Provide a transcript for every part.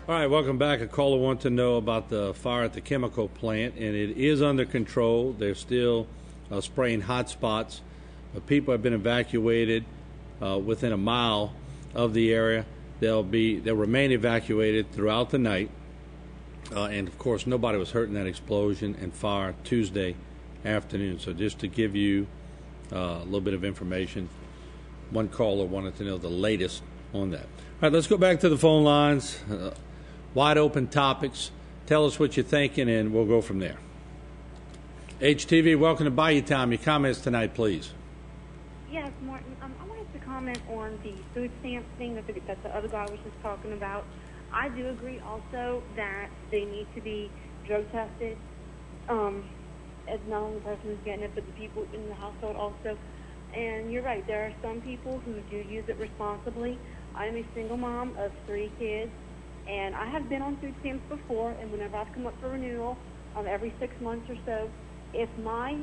All right, welcome back. A caller wants to know about the fire at the chemical plant, and it is under control. They're still spraying hot spots. People have been evacuated within a mile of the area. They'll remain evacuated throughout the night. And, of course, nobody was hurt in that explosion and fire Tuesday afternoon. So just to give you a little bit of information, one caller wanted to know the latest on that. All right, let's go back to the phone lines. Wide open topics. Tell us what you're thinking, and we'll go from there. HTV, welcome to Bayou Time. Your comments tonight, please. Yes, Martin. I wanted to comment on the food stamp thing that the other guy was just talking about. I do agree also that they need to be drug tested, as not only the person who's getting it, but the people in the household also. And you're right, there are some people who do use it responsibly. I'm a single mom of 3 kids, and I have been on food stamps before, and whenever I've come up for renewal, every 6 months or so, if my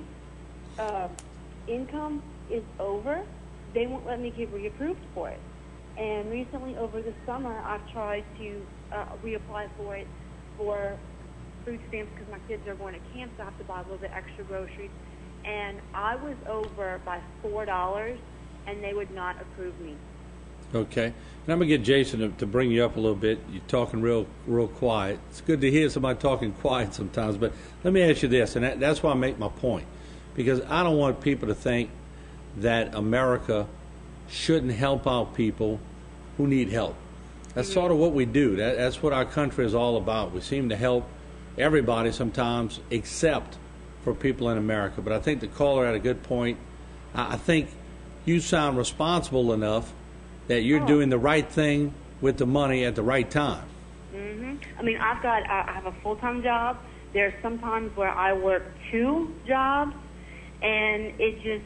income is over, they won't let me get reapproved for it. And recently, over the summer, I've tried to reapply for it for food stamps because my kids are going to camp, so I have to buy a little bit extra groceries. And I was over by $4, and they would not approve me. Okay. And I'm going to get Jason to bring you up a little bit. You're talking real quiet. It's good to hear somebody talking quiet sometimes. But let me ask you this, and that's why I make my point. Because I don't want people to think that America shouldn't help out people who need help. That's sort of what we do. That's what our country is all about. We seem to help everybody sometimes except for people in America. But I think the caller had a good point. I think you sound responsible enough that you're doing the right thing with the money at the right time. I mean, I have a full-time job. There's sometimes where I work 2 jobs, and it just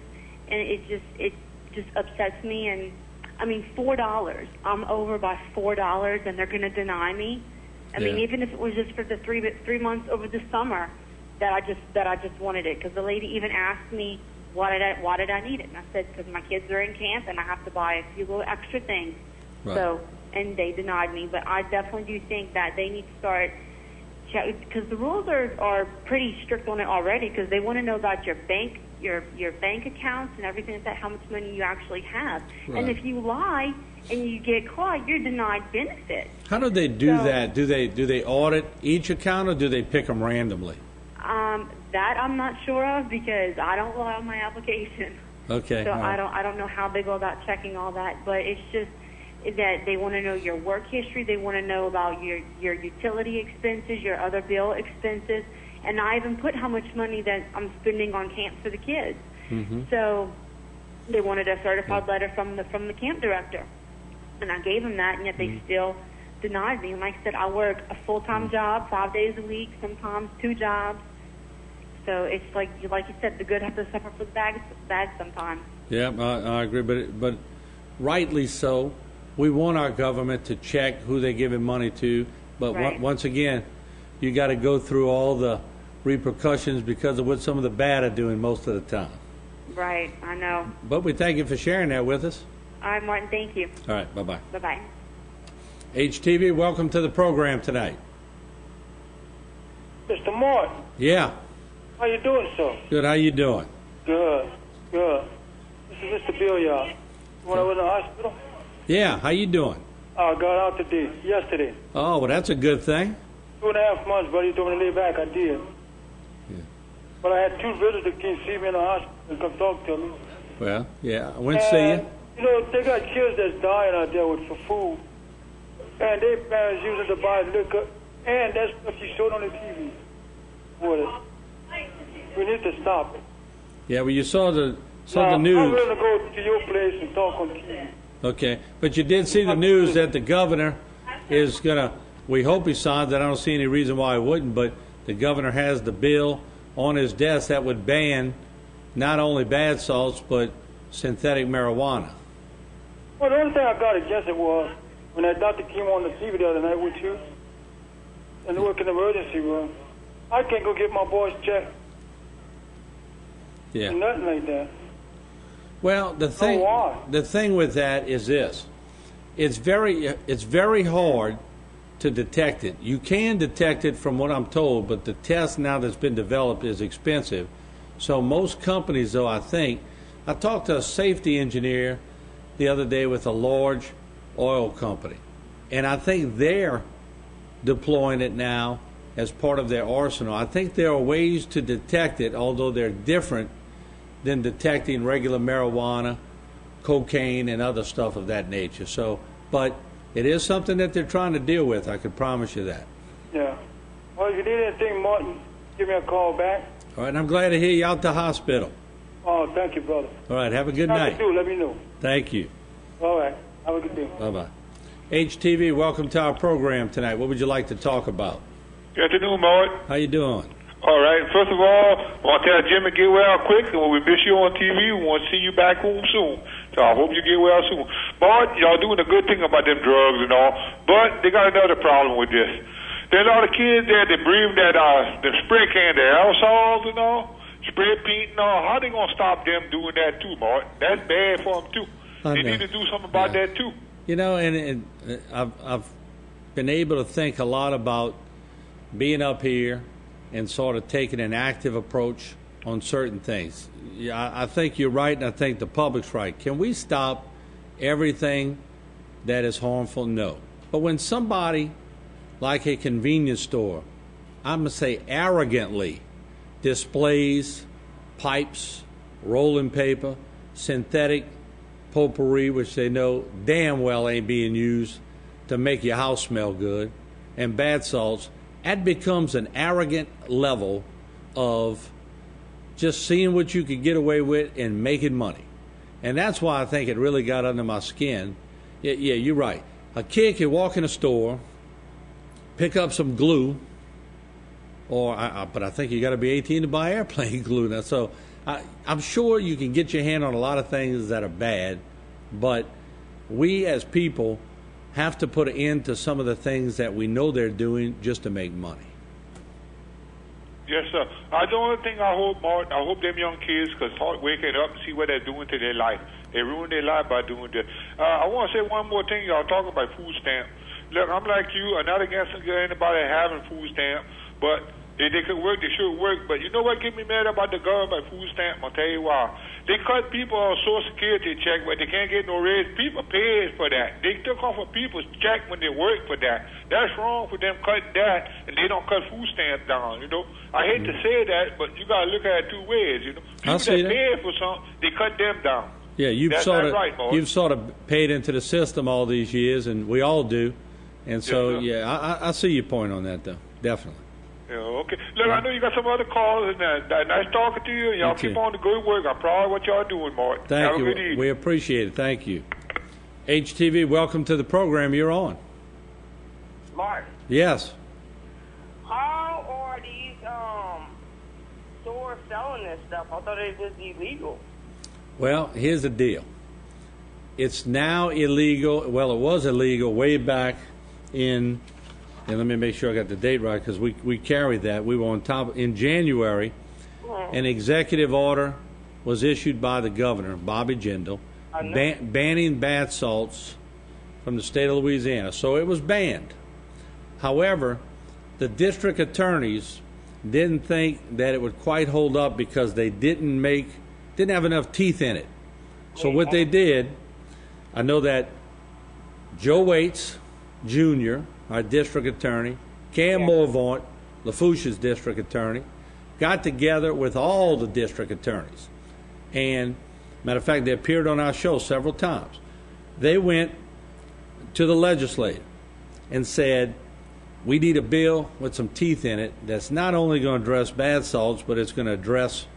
upsets me. And I mean, $4. I'm over by $4, and they're going to deny me. I mean, even if it was just for the 3 months over the summer that I just wanted it, because the lady even asked me why did I need it, and I said because my kids are in camp and I have to buy a few little extra things. Right. So, and they denied me. But I definitely do think that they need to start because the rules are pretty strict on it already, because they want to know about your bank accounts and everything like that, how much money you actually have. Right. And if you lie and you get caught, you're denied benefits. How do they do that? Do they audit each account, or do they pick them randomly? That I'm not sure of, because I don't lie on my application. Okay. So right. I don't know how they go about checking all that, but it's just that they want to know your work history. They want to know about your utility expenses, your other bill expenses, and I even put how much money that I'm spending on camp for the kids. So they wanted a certified letter from the camp director, and I gave them that, and yet they still denied me. And like I said, I work a full-time job, 5 days a week, sometimes 2 jobs. So it's like you said, the good have to suffer for the bad sometimes. Yeah, I agree, but rightly so. We want our government to check who they're giving money to, but once again, you got to go through all the repercussions because of what some of the bad are doing most of the time. Right, I know. But we thank you for sharing that with us. All right, Martin, thank you. All right, bye-bye. Bye-bye. HTV, welcome to the program tonight. Mr. Martin. Yeah. How you doing, sir? Good. How you doing? Good. This is Mr. Bill, y'all. When I was in the hospital. Yeah. How you doing? I got out yesterday. Oh, well, that's a good thing. 2.5 months, buddy. You told me to lay back. I did. Yeah. But I had 2 visitors that came see me in the hospital and come talk to me. Well, yeah. I went to see you. You know, they got kids that's dying out there for food. And they parents using to buy liquor. And that's what you showed on the TV. With it. We need to stop it. Yeah, well, you saw the news. I'm willing to go to your place and talk on TV. Okay, but you did see the news that the governor is going to, we hope he signs it. I don't see any reason why he wouldn't, but the governor has the bill on his desk that would ban not only bath salts, but synthetic marijuana. Well, the only thing I got against it was when that doctor came on the TV the other night with you and work in the emergency room. I can't go get my boys checked. Yeah. Nothing like that. Well, the thing with that is this: it's very hard to detect it. You can detect it from what I'm told, but the test now that's been developed is expensive. So most companies, though, I talked to a safety engineer the other day with a large oil company, and I think they're deploying it now as part of their arsenal. I think there are ways to detect it, although they're different than detecting regular marijuana, cocaine, and other stuff of that nature. So, but it is something that they're trying to deal with. I can promise you that. Yeah. Well, if you need anything, Martin, give me a call back. All right, I'm glad to hear you out the hospital. Oh, thank you, brother. All right, have a good night. Let me know. Thank you. All right, have a good day. Bye-bye. HTV, welcome to our program tonight. What would you like to talk about? Good afternoon, Mort. How you doing? All right. First of all, I want to tell Jimmy get well quick, and when we miss you on TV, we want to see you back home soon. So I hope you get well soon. Mort, y'all doing a good thing about them drugs and all, but they got another problem with this. There's a lot of kids there that breathe that the spray can, the aerosols and all, spray paint and all. How they gonna stop them doing that too, Mort? That's bad for them too. They need to do something about that too. You know, and I've been able to think a lot about being up here and sort of taking an active approach on certain things. Yeah, I think you're right, and I think the public's right. Can we stop everything that is harmful? No. But when somebody like a convenience store, I'm going to say arrogantly, displays pipes, rolling paper, synthetic potpourri, which they know damn well ain't being used to make your house smell good, and bath salts, that becomes an arrogant level of just seeing what you could get away with and making money. And that's why I think it really got under my skin. Yeah, you're right. A kid can walk in a store, pick up some glue, but I think you got to be 18 to buy airplane glue now. So I'm sure you can get your hand on a lot of things that are bad, but we as people have to put an end to some of the things that we know they're doing just to make money. Yes, sir. The only thing I hope, Martin, I hope them young kids could start waking up and see what they're doing to their life. They ruin their life by doing this. I want to say one more thing. Y'all talking about food stamp. Look, I'm like you. I'm not against anybody having food stamp, but if they could work, they should work. But you know what get me mad about the government food stamp? I'll tell you why. They cut people on Social Security check, but they can't get no raise. People pay for that. They took off of people's check when they work for that. That's wrong for them cutting that, and they don't cut food stamps down, you know. I hate to say that, but you got to look at it two ways, you know. People that pay for something, they cut them down. Yeah, you've sort of paid into the system all these years, and we all do. And so, I see your point on that, though, definitely. Yeah, okay. Look, I know you got some other calls, and nice talking to you. Y'all keep on the good work. I'm proud of what y'all doing, Mark. Thank you. We appreciate it. Thank you. HTV, welcome to the program. You're on. Mark. Yes. How are these stores selling this stuff? I thought it was illegal. Well, here's the deal. It's now illegal. Well, it was illegal way back in... And let me make sure I got the date right, because we carried that. We were on top. In January, an executive order was issued by the governor, Bobby Jindal, banning bath salts from the state of Louisiana. So it was banned. However, the district attorneys didn't think that it would quite hold up because they didn't have enough teeth in it. So what they did, I know that Joe Waits Jr., our district attorney, Cam Morvaunt, Lafourche's district attorney, got together with all the district attorneys. And, matter of fact, they appeared on our show several times. They went to the legislature and said, we need a bill with some teeth in it that's not only going to address bath salts, but it's going to address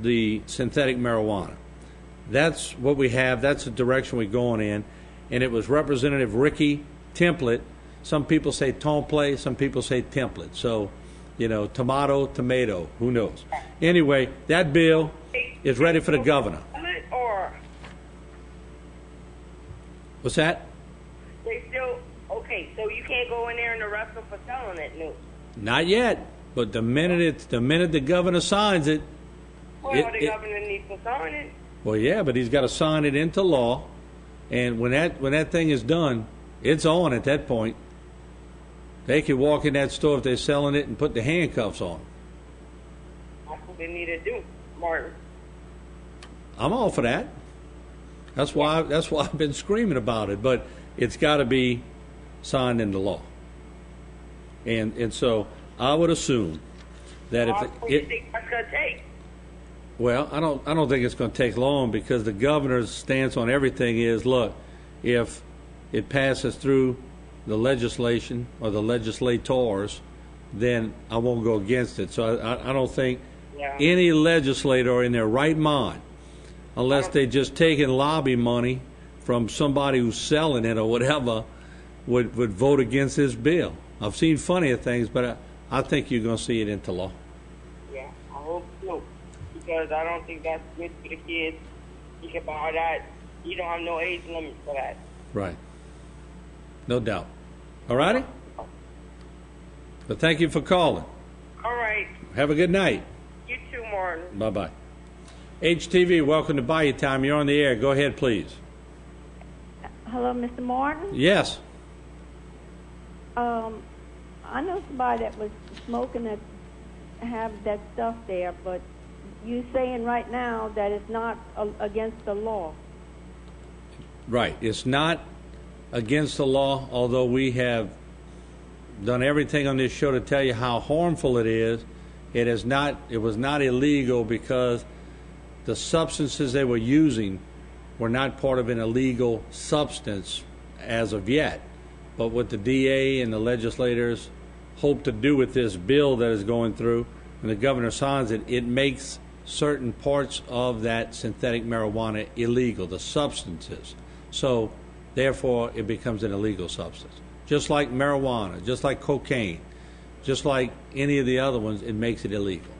the synthetic marijuana. That's what we have. That's the direction we're going in. And it was Representative Ricky Template. Some people say template, some people say template. So, you know, tomato, who knows? Anyway, that bill is ready for the governor. Or what's that? They still so you can't go in there and arrest them for selling it, no? Not yet, but the minute the governor signs it. Well, the governor needs to sign it. Well, yeah, but he's got to sign it into law, and when that thing is done, it's on at that point. They could walk in that store if they're selling it and put the handcuffs on. That's what they need to do, Martin. I'm all for that. That's why I've been screaming about it. But it's got to be signed into law. And so I would assume that How long do you think that's gonna take? well, I don't think it's going to take long, because the governor's stance on everything is, look, if it passes through the legislation or the legislators, then I won't go against it. So I don't think any legislator in their right mind, unless they just taking lobby money from somebody who's selling it or whatever, would vote against this bill. I've seen funnier things, but I think you're going to see it into law. Yeah, I hope so. Because I don't think that's good for the kids. You can buy that. You don't have no age limit for that. Right. No doubt. All righty? But thank you for calling. All right. Have a good night. You too, Martin. Bye-bye. HTV, welcome to Bayou Time. You're on the air. Go ahead, please. Hello, Mr. Martin. Yes. I know somebody that was smoking that have that stuff there, but you saying right now that it's not against the law. Right. It's not against the law, although we have done everything on this show to tell you how harmful it is. It was not illegal because the substances they were using were not part of an illegal substance as of yet. But what the DA and the legislators hope to do with this bill that is going through, and the governor signs it, it makes certain parts of that synthetic marijuana illegal, the substances. So, therefore, it becomes an illegal substance. Just like marijuana, just like cocaine, just like any of the other ones, it makes it illegal.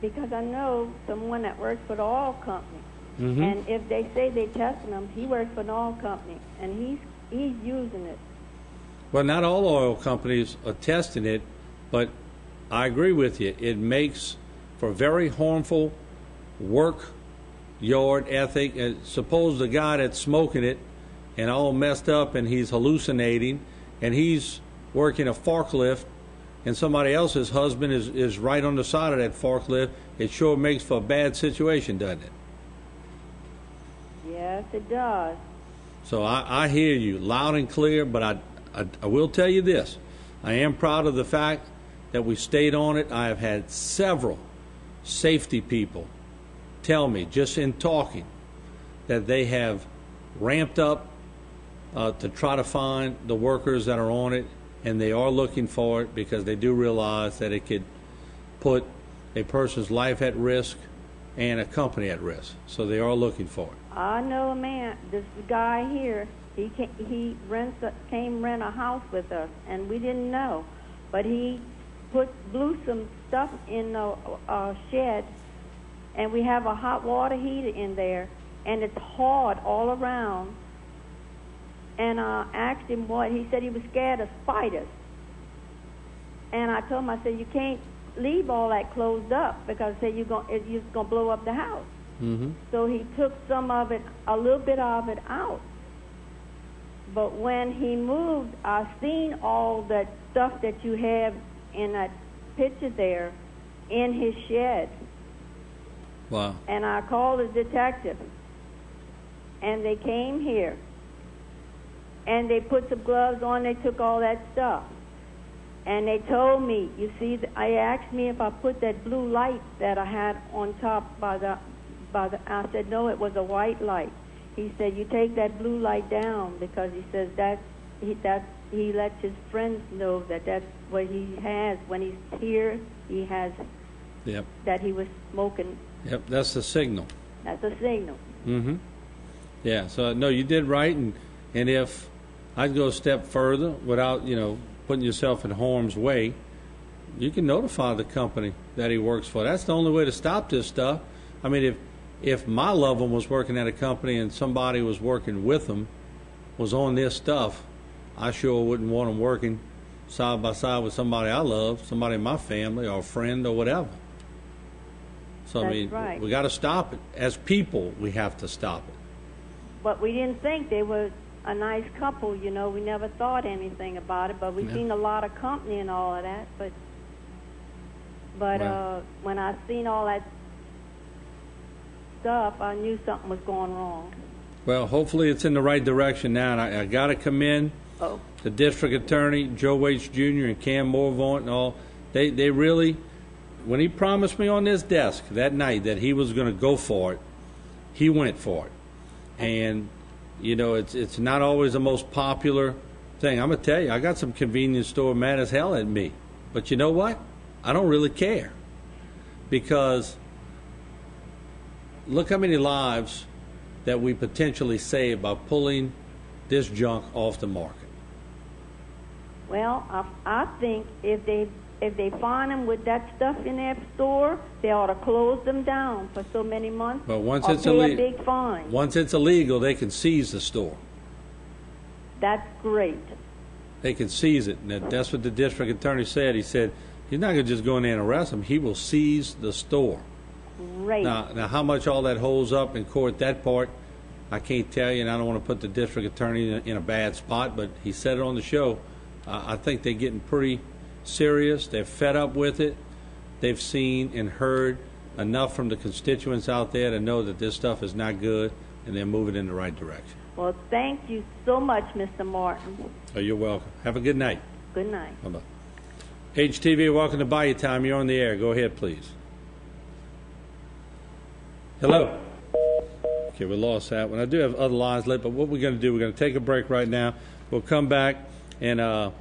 Because I know someone that works for the oil company, Mm-hmm. and if they say they're testing him, he works for the oil company, and he's using it. Well, not all oil companies are testing it, but I agree with you. It makes for very harmful work yard ethic. Suppose the guy that's smoking it and all messed up and he's hallucinating and he's working a forklift and somebody else's husband is right on the side of that forklift. It sure makes for a bad situation, doesn't it? Yes, it does. So I hear you loud and clear, but I will tell you this. I am proud of the fact that we stayed on it. I have had several safety people tell me, just in talking, that they have ramped up to try to find the workers that are on it, and they are looking for it because they do realize that it could put a person's life at risk and a company at risk. So they are looking for it. I know a man, this guy here, he came rent a house with us, and we didn't know. But he blew some stuff in the shed, and we have a hot water heater in there, and it's hard all around. And I asked him what. He said he was scared of spiders. And I told him, I said, you can't leave all that closed up because I said you're going to blow up the house. Mm-hmm. So he took some of it, a little bit of it out. But when he moved, I seen all that stuff that you have in that picture there in his shed. Wow. And I called the detective, and they came here, and they put some gloves on. They took all that stuff, and they told me, you see, I asked me if I put that blue light that I had on top by the. I said no, it was a white light. He said you take that blue light down because he says he lets his friends know that's what he has when he's here. He has that he was smoking. Yep, that's the signal. That's a signal. Mm-hmm. Yeah, so no, you did right, and if I'd go a step further without putting yourself in harm's way, you can notify the company that he works for. That's the only way to stop this stuff. I mean, if my loved one was working at a company and somebody was working with them, was on this stuff, I sure wouldn't want them working side by side with somebody I love, somebody in my family or a friend or whatever. So, That's I mean, right. we got to stop it. As people, we have to stop it. But we didn't think they were a nice couple, you know. We never thought anything about it, but we've seen a lot of company and all of that. But when I seen all that stuff, I knew something was going wrong. Well, hopefully it's in the right direction now, and I got to commend the district attorney, Joe Waits Jr. and Cam Morvaunt and all. They really, when he promised me on this desk that night that he was going to go for it, he went for it. And, you know, it's not always the most popular thing. I'm going to tell you, I got some convenience store mad as hell at me. But you know what? I don't really care. Because look how many lives that we potentially save by pulling this junk off the market. Well, I think if they find them with that stuff in their store, they ought to close them down for so many months. But once or it's pay a big fine. Once it's illegal, they can seize the store. That's great. They can seize it. And that's what the district attorney said. He said he's not going to just go in there and arrest them. He will seize the store. Great. Now, how much all that holds up in court, that part, I can't tell you, and I don't want to put the district attorney in a bad spot, but he said it on the show. I think they're getting pretty serious. They're fed up with it. They've seen and heard enough from the constituents out there to know that this stuff is not good, and they're moving in the right direction. Well, thank you so much, Mr. Martin. Oh, you're welcome. Have a good night. Good night. Bye-bye. HTV, welcome to Bayou Time. You're on the air. Go ahead, please. Hello. Okay, we lost that one. I do have other lines left, but what we're going to do, we're going to take a break right now. We'll come back, and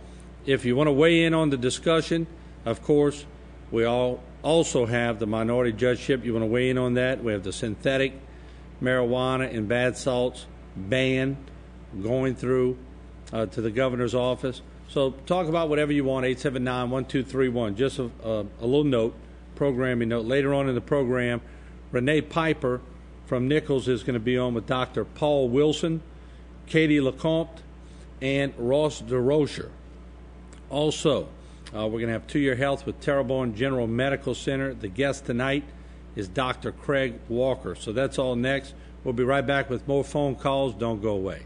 if you want to weigh in on the discussion, of course, we all also have the minority judgeship. You want to weigh in on that? We have the synthetic marijuana and bath salts ban going through to the governor's office. So talk about whatever you want, 879-1231. Just a little note, programming note. Later on in the program, Renee Piper from Nichols is going to be on with Dr. Paul Wilson, Katie LeCompte, and Ross DeRocher. Also, we're going to have 2 Year Health with Terrebonne General Medical Center. The guest tonight is Dr. Craig Walker. So that's all next. We'll be right back with more phone calls. Don't go away.